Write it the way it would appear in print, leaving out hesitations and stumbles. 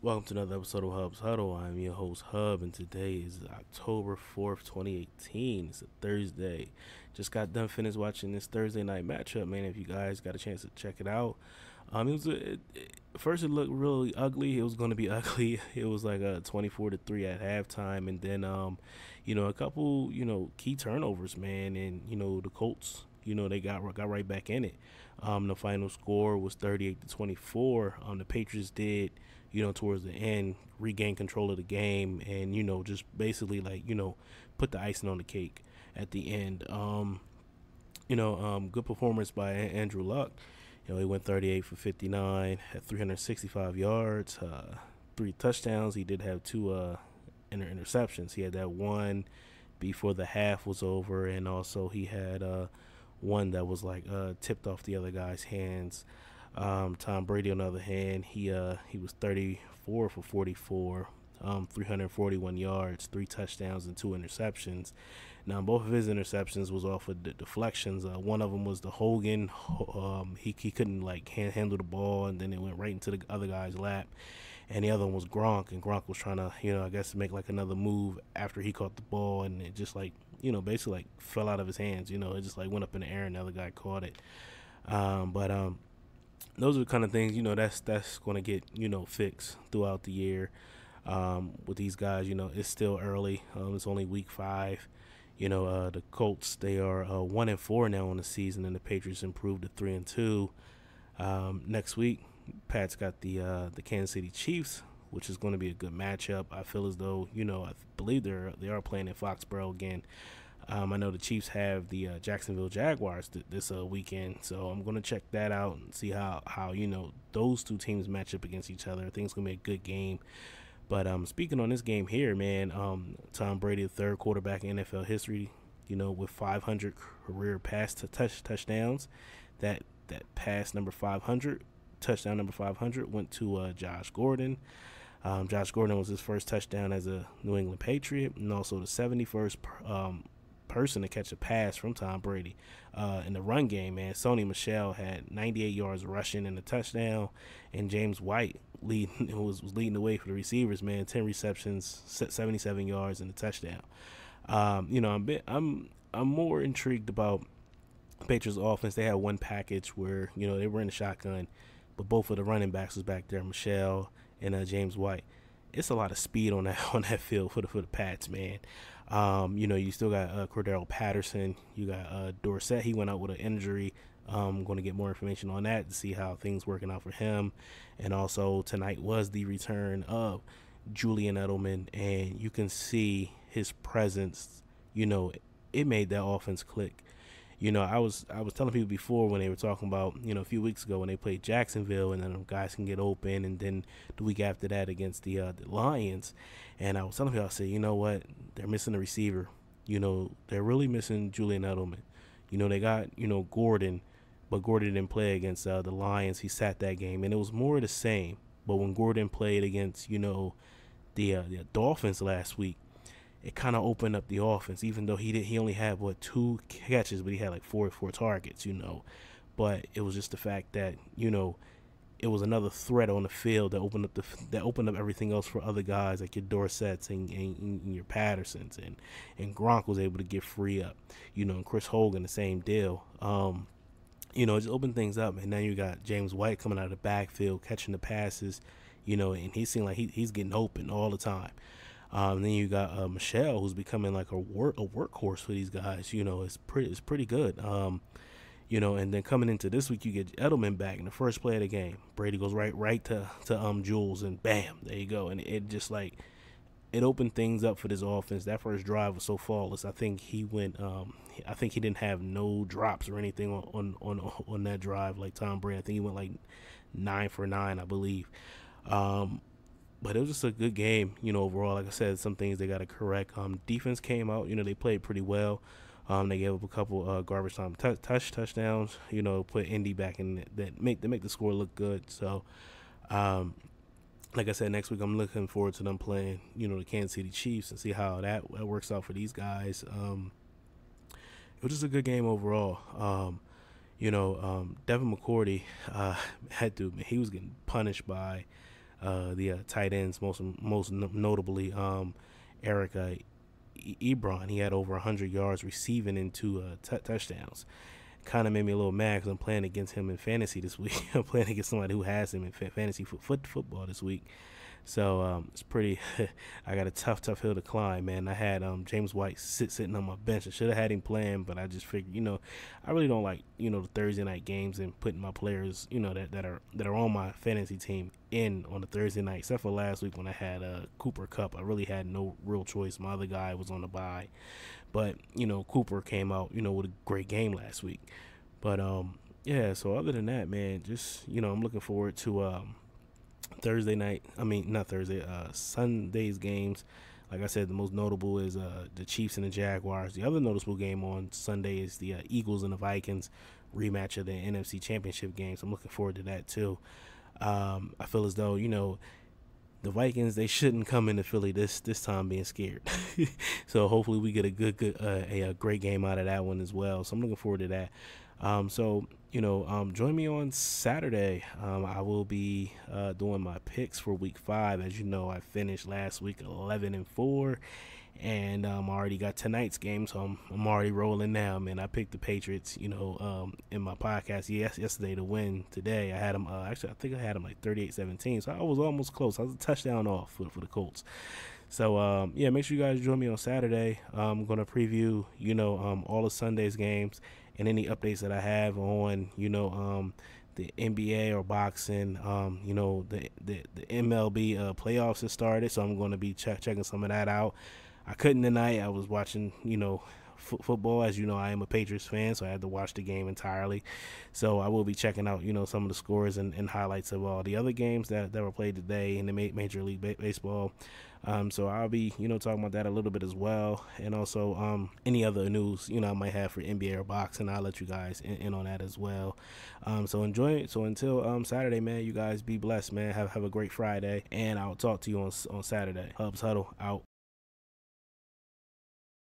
Welcome to another episode of Hub's Huddle. I'm your host, Hub, and today is October 4th, 2018. It's a Thursday. Just got done finished watching this Thursday night matchup, man. If you guys got a chance to check it out, first it looked really ugly. It was going to be ugly. It was like a 24-3 at halftime, and then a couple key turnovers, man, and the Colts. They got right back in it. The final score was 38-24. The Patriots did towards the end, regain control of the game and, just basically put the icing on the cake at the end. Good performance by Andrew Luck. He went 38 for 59, had 365 yards, three touchdowns. He did have two interceptions. He had that one before the half was over, and also he had one that was tipped off the other guy's hands. Tom Brady, on the other hand, he was 34 for 44, 341 yards, three touchdowns, and two interceptions. Now, both of his interceptions was off of deflections. One of them was the Hogan. He couldn't handle the ball, and then it went right into the other guy's lap. And the other one was Gronk, and Gronk was trying to, I guess, make another move after he caught the ball, and it just basically fell out of his hands. It just went up in the air, and the other guy caught it. But those are the kind of things that's going to get fixed throughout the year. With these guys, it's still early. It's only week 5. The Colts, they are 1-4 now on the season, and the Patriots improved to 3-2. Next week, Pat's got the Kansas City Chiefs, which is going to be a good matchup. I feel as though I believe they are playing in Foxborough again. I know the Chiefs have the Jacksonville Jaguars this weekend, so I'm going to check that out and see how those two teams match up against each other. I think it's going to be a good game. But speaking on this game here, man, Tom Brady, the third quarterback in NFL history, with 500 career touchdowns. That pass number 500, touchdown number 500, went to Josh Gordon. Josh Gordon was his first touchdown as a New England Patriot, and also the 71st person to catch a pass from Tom Brady. In the run game, man, Sony Michel had 98 yards rushing and a touchdown, and James White was leading the way for the receivers, man. 10 receptions, 77 yards and a touchdown. I'm more intrigued about Patriots offense. They had one package where they were in the shotgun, but both of the running backs was back there, Michelle and James White. It's a lot of speed on that field for the Pats, man. You still got Cordero Patterson. You got Dorsett. He went out with an injury. I'm going to get more information on that to see how things working out for him. And also tonight was the return of Julian Edelman, and you can see his presence. It made that offense click. I was telling people before when they were talking about, a few weeks ago when they played Jacksonville and then them guys can get open, and then the week after that against the Lions. And I was telling people, I said, you know what? They're missing a receiver. They're really missing Julian Edelman. They got, Gordon, but Gordon didn't play against the Lions. He sat that game, and it was more of the same. But when Gordon played against, the Dolphins last week, it kind of opened up the offense, even though he only had 2 catches, but he had like four targets, But it was just the fact that it was another threat on the field that opened up everything else for other guys like your Dorsetts and your Pattersons, and Gronk was able to get free up, and Chris Hogan the same deal. Just opened things up, and then you got James White coming out of the backfield catching the passes, and he seemed like he's getting open all the time. Then you got Michelle, who's becoming like a workhorse for these guys. It's pretty good. And then coming into this week, you get Edelman back in the first play of the game. Brady goes right to Jules, and bam, there you go. And it just it opened things up for this offense. That first drive was so flawless. I think he went. I think he didn't have no drops or anything on that drive like Tom Brady. I think he went 9 for 9, I believe. But it was just a good game, overall. Like I said, some things they got to correct. Defense came out, they played pretty well. They gave up a couple garbage time touchdowns, put Indy back in that make the score look good. So, like I said, next week I'm looking forward to them playing, the Kansas City Chiefs and see how that works out for these guys. It was just a good game overall. Devin McCourty he was getting punished by the tight ends, most notably Eric Ebron. He had over 100 yards receiving and two touchdowns. Kind of made me a little mad because I'm playing against him in fantasy this week. I'm playing against somebody who has him in fantasy football this week. So it's pretty. I got a tough hill to climb, man. I had James White sitting on my bench. I should have had him playing, but I just figured, I really don't like the Thursday night games and putting my players, that are on my fantasy team in on the Thursday night. Except for last week when I had Cooper Kupp, I really had no real choice. My other guy was on the bye, but Cooper came out, with a great game last week. But yeah. So other than that, man, just I'm looking forward to Thursday night. I mean, not Thursday. Sunday's games. Like I said, the most notable is the Chiefs and the Jaguars. The other noticeable game on Sunday is the Eagles and the Vikings rematch of the NFC Championship game. So I'm looking forward to that too. I feel as though the Vikings, they shouldn't come into Philly this time being scared. So hopefully we get a great game out of that one as well. So I'm looking forward to that. Join me on Saturday. I will be doing my picks for Week 5. As you know, I finished last week 11-4, and I already got tonight's game, so I'm already rolling now, man. I picked the Patriots, in my podcast yesterday to win today. I had them, actually, I think I had them like 38-17, so I was almost close. I was a touchdown off for the Colts. So, yeah, make sure you guys join me on Saturday. I'm going to preview, all of Sunday's games and any updates that I have on, the NBA or boxing. The MLB playoffs have started, so I'm going to be checking some of that out. I couldn't tonight. I was watching, football. As you know, I am a Patriots fan, so I had to watch the game entirely. So I will be checking out, some of the scores and highlights of all the other games that were played today in the Major League Baseball. So I'll be, talking about that a little bit as well. And also any other news, I might have for NBA or boxing. I'll let you guys in on that as well. So enjoy it. So until Saturday, man, you guys be blessed, man. Have a great Friday. And I'll talk to you on Saturday. Hubs Huddle out.